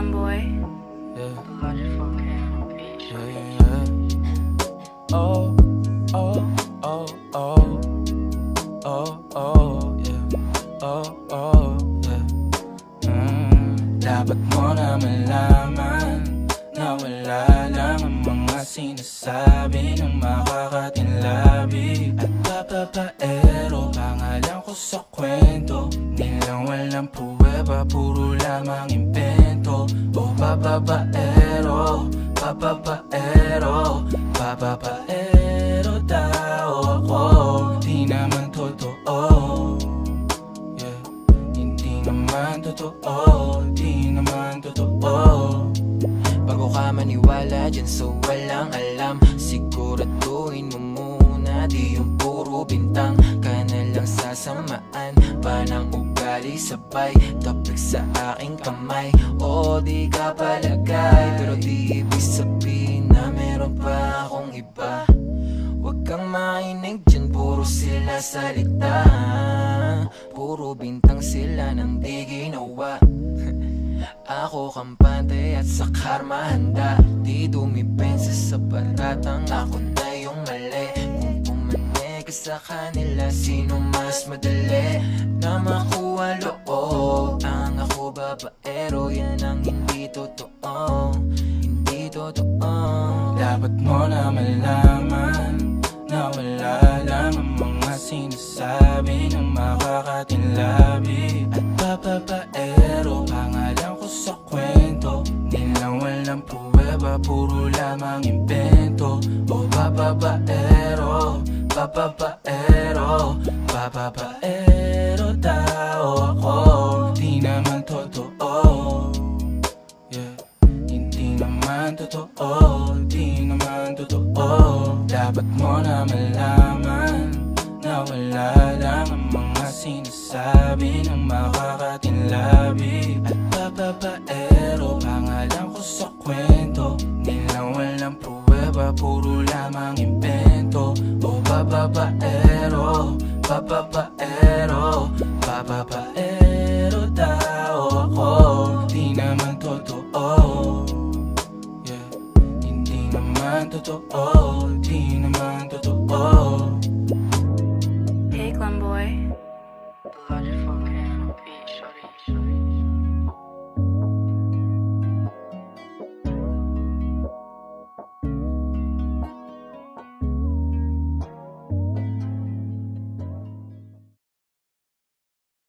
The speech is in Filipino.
Fun Boy. Yeah. Yeah, yeah. Oh, oh, oh, oh. Oh, oh, yeah. Oh, oh, yeah. Dapat mo na malaman na wala lang ang mga sinasabi ng makakatinlabi at papapaero. Pangalan ko sa kwento, nilang walang pruweba, puro lamang impento. O papapaero, papapaero, papapaero daw ako. Di naman totoo, yeah. Hindi naman totoo, di naman totoo. Bago ka maniwala dyan sa walang alam, siguraduhin mo muna di yung puro bintang ka na lang sasamaan pa ng ugali sabay tapik sa aking kamay. O di ka palagay, pero di ibig sabihin na meron pa akong iba. Huwag kang mainig dyan, puro sila salita, puro bintang sila nang di ginawa. Ako kampante at sa karma handa, di dumipensa sa baratang ako na yung mali. Kung pumane ka sa kanila, sino mas madali na makuha loob? Ang ako babaero, yan ang hindi totoo, hindi totoo. Dapat mo na malaman na wala lang ang mga sinasabi ng makakatinlabi at papapaero. Pangalan ko sa kwento, nilang walang pruweba, puro lamang impento. O papapaero, papapaero, papapaero daw ako. Di naman totoo, yeah. Hindi naman totoo, di naman totoo. Dapat mo na malaman na wala lang ang mga sinasabi ng makakatinlabi at papapaero. Pangalan ko sa kwento, nilang walang pruweba, puro lamang impento. O papapaero, papapaero, papapaero